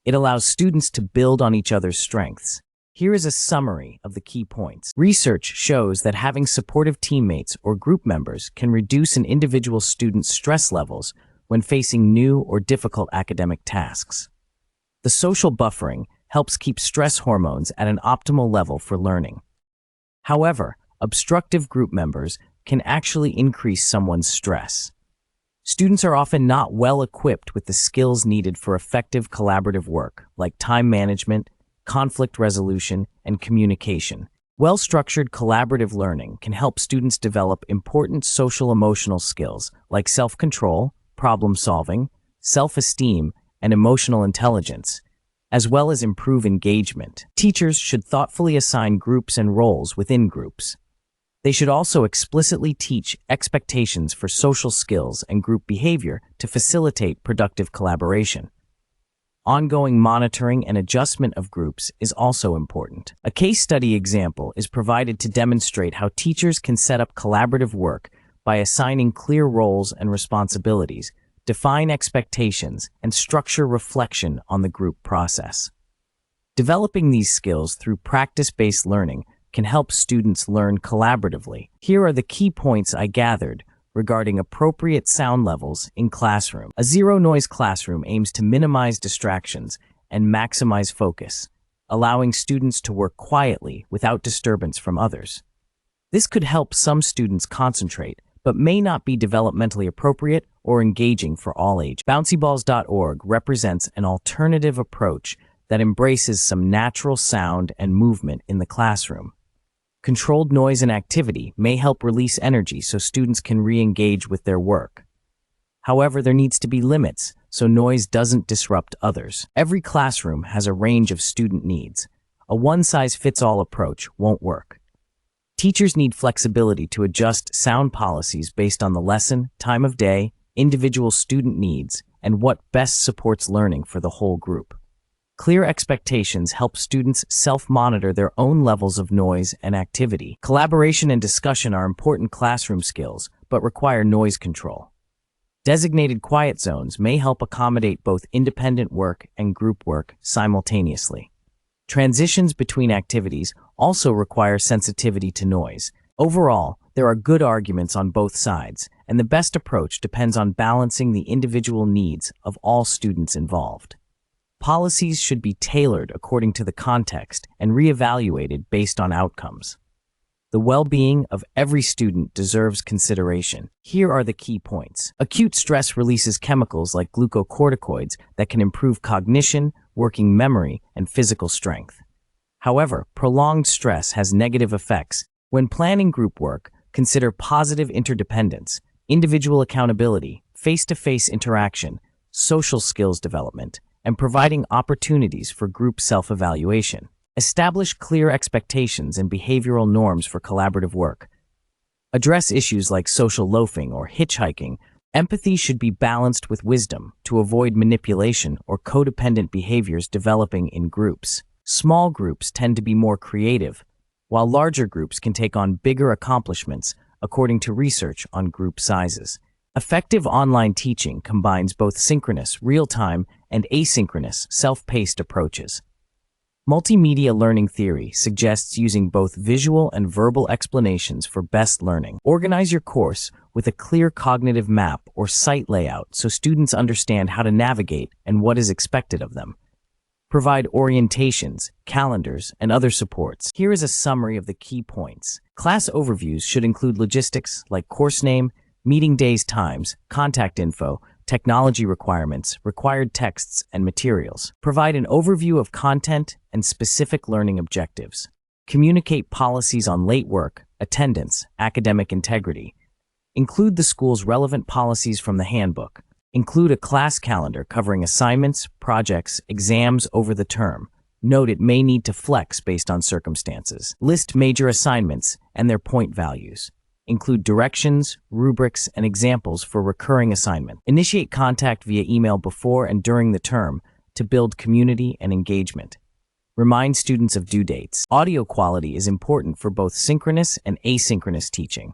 It allows students to build on each other's strengths. Here is a summary of the key points. Research shows that having supportive teammates or group members can reduce an individual student's stress levels when facing new or difficult academic tasks. The social buffering helps keep stress hormones at an optimal level for learning. However, obstructive group members can actually increase someone's stress. Students are often not well equipped with the skills needed for effective collaborative work, like time management, conflict resolution, and communication. Well-structured collaborative learning can help students develop important social-emotional skills like self-control, problem-solving, self-esteem, and emotional intelligence, as well as improve engagement. Teachers should thoughtfully assign groups and roles within groups. They should also explicitly teach expectations for social skills and group behavior to facilitate productive collaboration. Ongoing monitoring and adjustment of groups is also important. A case study example is provided to demonstrate how teachers can set up collaborative work by assigning clear roles and responsibilities, define expectations, and structure reflection on the group process. Developing these skills through practice-based learning can help students learn collaboratively. Here are the key points I gathered regarding appropriate sound levels in classroom. A zero-noise classroom aims to minimize distractions and maximize focus, allowing students to work quietly without disturbance from others. This could help some students concentrate, but may not be developmentally appropriate or engaging for all ages. Bouncyballs.org represents an alternative approach that embraces some natural sound and movement in the classroom. Controlled noise and activity may help release energy so students can re-engage with their work. However, there needs to be limits so noise doesn't disrupt others. Every classroom has a range of student needs. A one-size-fits-all approach won't work. Teachers need flexibility to adjust sound policies based on the lesson, time of day, individual student needs, and what best supports learning for the whole group. Clear expectations help students self-monitor their own levels of noise and activity. Collaboration and discussion are important classroom skills, but require noise control. Designated quiet zones may help accommodate both independent work and group work simultaneously. Transitions between activities also require sensitivity to noise. Overall, there are good arguments on both sides, and the best approach depends on balancing the individual needs of all students involved. Policies should be tailored according to the context and reevaluated based on outcomes. The well-being of every student deserves consideration. Here are the key points. Acute stress releases chemicals like glucocorticoids that can improve cognition, working memory, and physical strength. However, prolonged stress has negative effects. When planning group work, consider positive interdependence, individual accountability, face-to-face interaction, social skills development, and providing opportunities for group self-evaluation. Establish clear expectations and behavioral norms for collaborative work. Address issues like social loafing or hitchhiking. Empathy should be balanced with wisdom to avoid manipulation or codependent behaviors developing in groups. Small groups tend to be more creative, while larger groups can take on bigger accomplishments, according to research on group sizes. Effective online teaching combines both synchronous, real-time, and asynchronous, self-paced approaches. Multimedia learning theory suggests using both visual and verbal explanations for best learning. Organize your course with a clear cognitive map or site layout so students understand how to navigate and what is expected of them. Provide orientations, calendars, and other supports. Here is a summary of the key points. Class overviews should include logistics like course name, meeting days, times, contact info, technology requirements, required texts, and materials. Provide an overview of content and specific learning objectives. Communicate policies on late work, attendance, academic integrity. Include the school's relevant policies from the handbook. Include a class calendar covering assignments, projects, exams over the term. Note it may need to flex based on circumstances. List major assignments and their point values. Include directions, rubrics, and examples for recurring assignment. Initiate contact via email before and during the term to build community and engagement. Remind students of due dates. Audio quality is important for both synchronous and asynchronous teaching.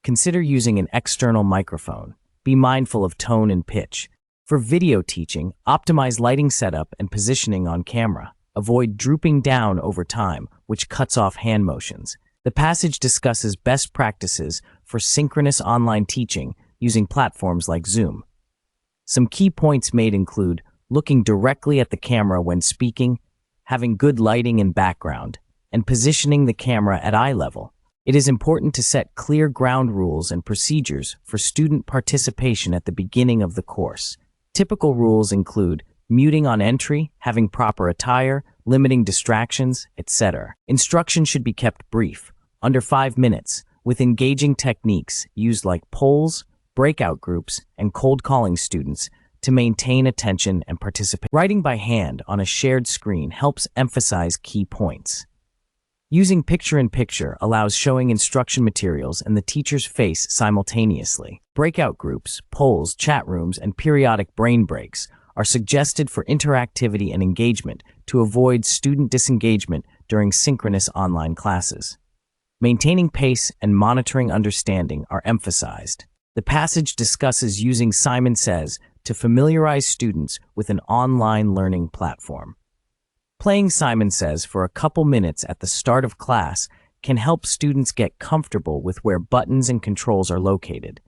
Consider using an external microphone. Be mindful of tone and pitch. For video teaching, optimize lighting setup and positioning on camera. Avoid drooping down over time, which cuts off hand motions. The passage discusses best practices for synchronous online teaching using platforms like Zoom. Some key points made include looking directly at the camera when speaking, having good lighting and background, and positioning the camera at eye level. It is important to set clear ground rules and procedures for student participation at the beginning of the course. Typical rules include muting on entry, having proper attire, limiting distractions, etc. Instruction should be kept brief, under 5 minutes, with engaging techniques used like polls, breakout groups, and cold calling students to maintain attention and participation. Writing by hand on a shared screen helps emphasize key points. Using picture-in-picture allows showing instruction materials and the teacher's face simultaneously. Breakout groups, polls, chat rooms, and periodic brain breaks are suggested for interactivity and engagement to avoid student disengagement during synchronous online classes. Maintaining pace and monitoring understanding are emphasized. The passage discusses using Simon Says to familiarize students with an online learning platform. Playing Simon Says for a couple minutes at the start of class can help students get comfortable with where buttons and controls are located.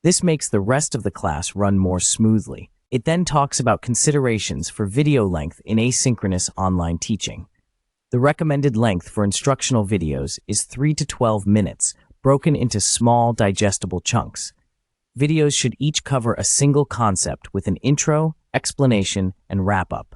This makes the rest of the class run more smoothly. It then talks about considerations for video length in asynchronous online teaching. The recommended length for instructional videos is 3 to 12 minutes, broken into small, digestible chunks. Videos should each cover a single concept with an intro, explanation, and wrap-up.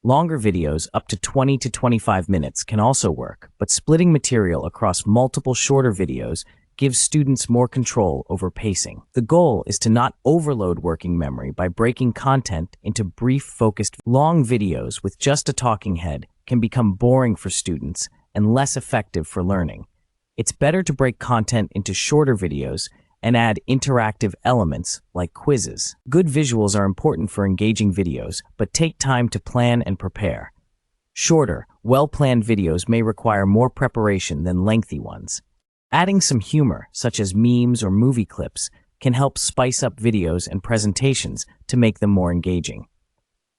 Longer videos, up to 20 to 25 minutes, can also work, but splitting material across multiple shorter videos gives students more control over pacing. The goal is to not overload working memory by breaking content into brief, focused. Long videos with just a talking head can become boring for students and less effective for learning. It's better to break content into shorter videos and add interactive elements like quizzes. Good visuals are important for engaging videos, but take time to plan and prepare. Shorter, well-planned videos may require more preparation than lengthy ones. Adding some humor, such as memes or movie clips, can help spice up videos and presentations to make them more engaging.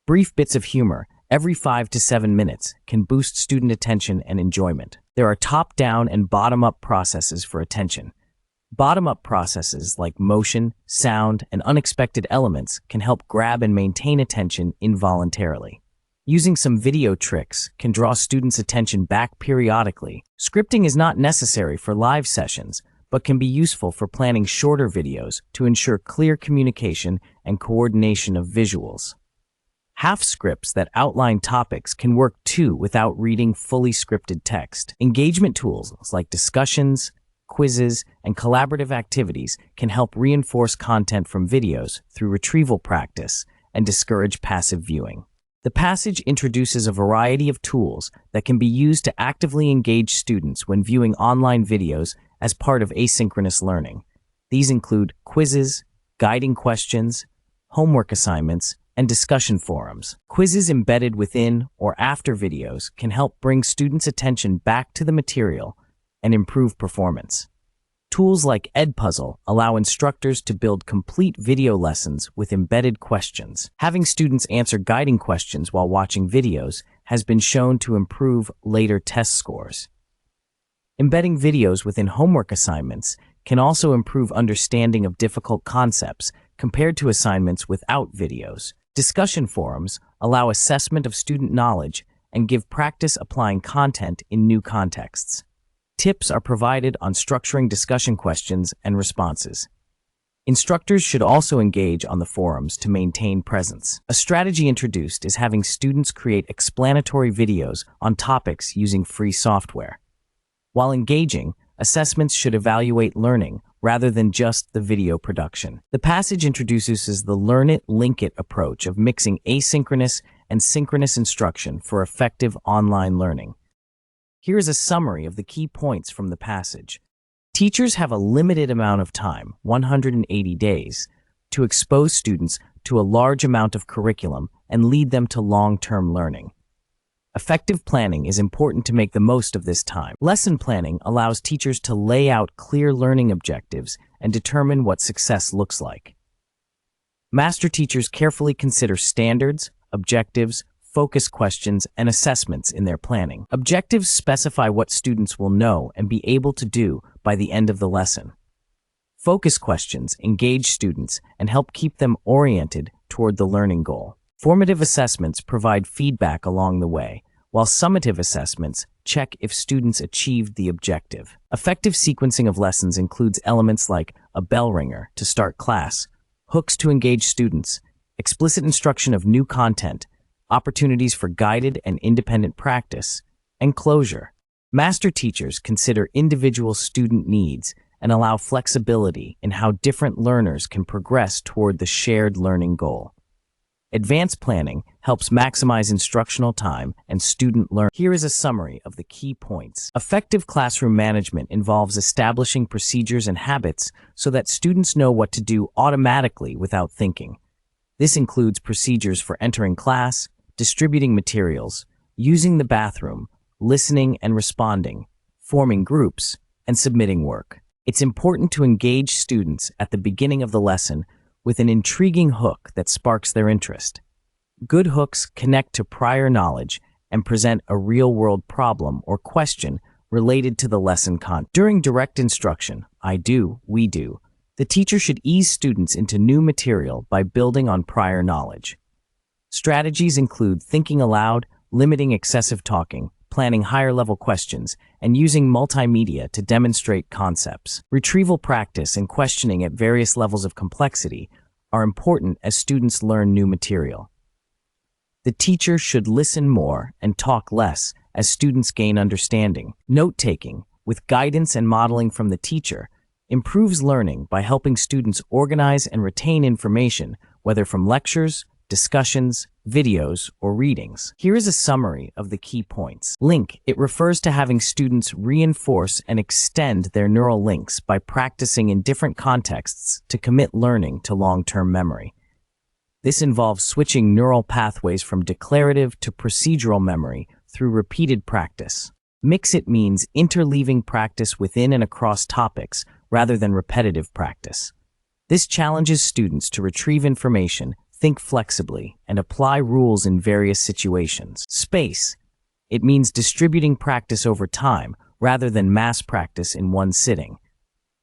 Brief bits of humor, every 5 to 7 minutes, can boost student attention and enjoyment. There are top-down and bottom-up processes for attention. Bottom-up processes like motion, sound, and unexpected elements can help grab and maintain attention involuntarily. Using some video tricks can draw students' attention back periodically. Scripting is not necessary for live sessions, but can be useful for planning shorter videos to ensure clear communication and coordination of visuals. Half scripts that outline topics can work too without reading fully scripted text. Engagement tools like discussions, quizzes, and collaborative activities can help reinforce content from videos through retrieval practice and discourage passive viewing. The passage introduces a variety of tools that can be used to actively engage students when viewing online videos as part of asynchronous learning. These include quizzes, guiding questions, homework assignments, and discussion forums. Quizzes embedded within or after videos can help bring students' attention back to the material and improve performance. Tools like Edpuzzle allow instructors to build complete video lessons with embedded questions. Having students answer guiding questions while watching videos has been shown to improve later test scores. Embedding videos within homework assignments can also improve understanding of difficult concepts compared to assignments without videos. Discussion forums allow assessment of student knowledge and give practice applying content in new contexts. Tips are provided on structuring discussion questions and responses. Instructors should also engage on the forums to maintain presence. A strategy introduced is having students create explanatory videos on topics using free software. While engaging, assessments should evaluate learning rather than just the video production. The passage introduces the learn it, link it approach of mixing asynchronous and synchronous instruction for effective online learning. Here is a summary of the key points from the passage. Teachers have a limited amount of time, 180 days, to expose students to a large amount of curriculum and lead them to long-term learning. Effective planning is important to make the most of this time. Lesson planning allows teachers to lay out clear learning objectives and determine what success looks like. Master teachers carefully consider standards, objectives, focus questions, and assessments in their planning. Objectives specify what students will know and be able to do by the end of the lesson. Focus questions engage students and help keep them oriented toward the learning goal. Formative assessments provide feedback along the way, while summative assessments check if students achieved the objective. Effective sequencing of lessons includes elements like a bell ringer to start class, hooks to engage students, explicit instruction of new content, opportunities for guided and independent practice, and closure. Master teachers consider individual student needs and allow flexibility in how different learners can progress toward the shared learning goal. Advanced planning helps maximize instructional time and student learning. Here is a summary of the key points. Effective classroom management involves establishing procedures and habits so that students know what to do automatically without thinking. This includes procedures for entering class, distributing materials, using the bathroom, listening and responding, forming groups, and submitting work. It's important to engage students at the beginning of the lesson with an intriguing hook that sparks their interest. Good hooks connect to prior knowledge and present a real-world problem or question related to the lesson content. During direct instruction, I do, we do, the teacher should ease students into new material by building on prior knowledge. Strategies include thinking aloud, limiting excessive talking, planning higher-level questions, and using multimedia to demonstrate concepts. Retrieval practice and questioning at various levels of complexity are important as students learn new material. The teacher should listen more and talk less as students gain understanding. Note-taking, with guidance and modeling from the teacher, improves learning by helping students organize and retain information, whether from lectures, discussions, videos, or readings. Here is a summary of the key points. Link. It refers to having students reinforce and extend their neural links by practicing in different contexts to commit learning to long-term memory. This involves switching neural pathways from declarative to procedural memory through repeated practice. Mix. It means interleaving practice within and across topics rather than repetitive practice. This challenges students to retrieve information, think flexibly, and apply rules in various situations. Space. It means distributing practice over time rather than mass practice in one sitting.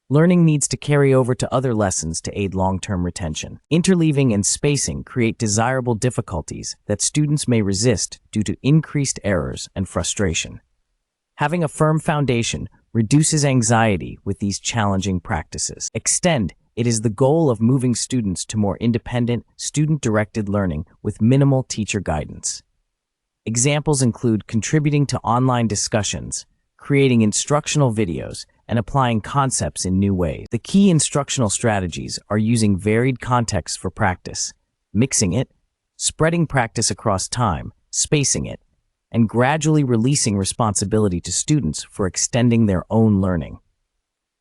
Learning needs to carry over to other lessons to aid long-term retention. Interleaving and spacing create desirable difficulties that students may resist due to increased errors and frustration. Having a firm foundation reduces anxiety with these challenging practices. Extend. It is the goal of moving students to more independent, student-directed learning with minimal teacher guidance. Examples include contributing to online discussions, creating instructional videos, and applying concepts in new ways. The key instructional strategies are using varied contexts for practice, mixing it, spreading practice across time, spacing it, and gradually releasing responsibility to students for extending their own learning.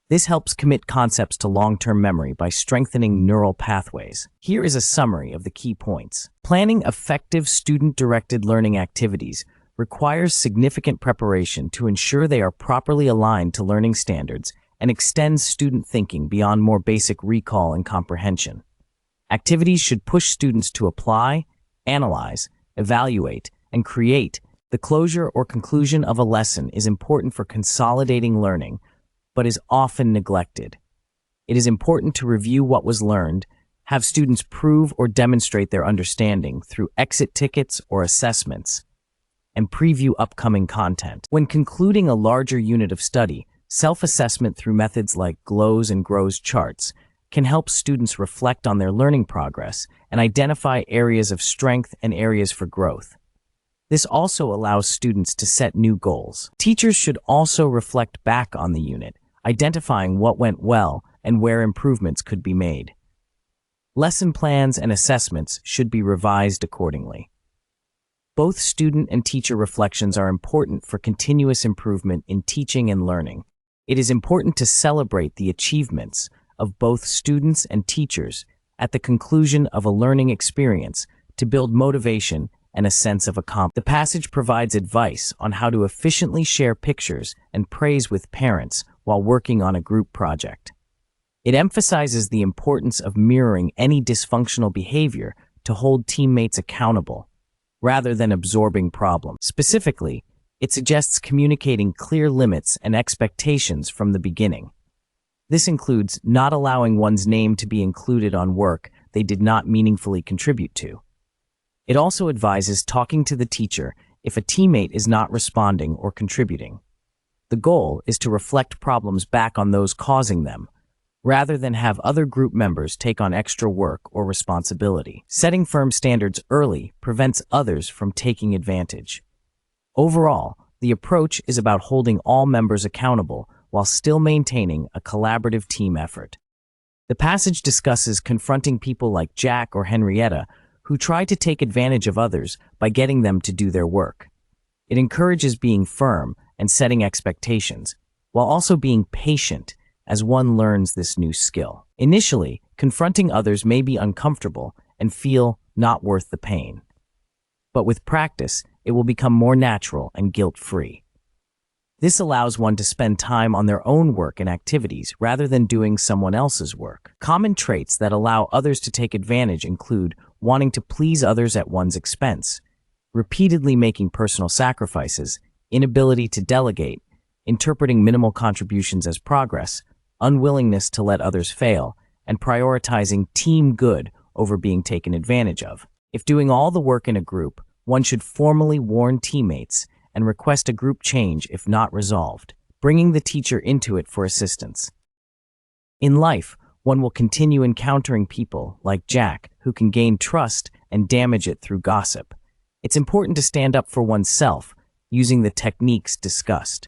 This helps commit concepts to long-term memory by strengthening neural pathways. Here is a summary of the key points. Planning effective student-directed learning activities requires significant preparation to ensure they are properly aligned to learning standards and extends student thinking beyond more basic recall and comprehension. Activities should push students to apply, analyze, evaluate, and create. The closure or conclusion of a lesson is important for consolidating learning, but is often neglected. It is important to review what was learned, have students prove or demonstrate their understanding through exit tickets or assessments, and preview upcoming content. When concluding a larger unit of study, self-assessment through methods like GLOWs and GROWs charts can help students reflect on their learning progress and identify areas of strength and areas for growth. This also allows students to set new goals. Teachers should also reflect back on the unit, identifying what went well and where improvements could be made. Lesson plans and assessments should be revised accordingly. Both student and teacher reflections are important for continuous improvement in teaching and learning. It is important to celebrate the achievements of both students and teachers at the conclusion of a learning experience to build motivation and a sense of accomplishment. The passage provides advice on how to efficiently share pictures and praise with parents while working on a group project. It emphasizes the importance of mirroring any dysfunctional behavior to hold teammates accountable, rather than absorbing problems. Specifically, it suggests communicating clear limits and expectations from the beginning. This includes not allowing one's name to be included on work they did not meaningfully contribute to. It also advises talking to the teacher if a teammate is not responding or contributing. The goal is to reflect problems back on those causing them, rather than have other group members take on extra work or responsibility. Setting firm standards early prevents others from taking advantage. Overall, the approach is about holding all members accountable while still maintaining a collaborative team effort. The passage discusses confronting people like Jack or Henrietta who try to take advantage of others by getting them to do their work. It encourages being firm and setting expectations, while also being patient as one learns this new skill. Initially, confronting others may be uncomfortable and feel not worth the pain. But with practice, it will become more natural and guilt-free. This allows one to spend time on their own work and activities rather than doing someone else's work. Common traits that allow others to take advantage include wanting to please others at one's expense, repeatedly making personal sacrifices, inability to delegate, interpreting minimal contributions as progress, unwillingness to let others fail, and prioritizing team good over being taken advantage of. If doing all the work in a group, one should formally warn teammates and request a group change if not resolved, bringing the teacher into it for assistance. In life, one will continue encountering people like Jack who can gain trust and damage it through gossip. It's important to stand up for oneself using the techniques discussed.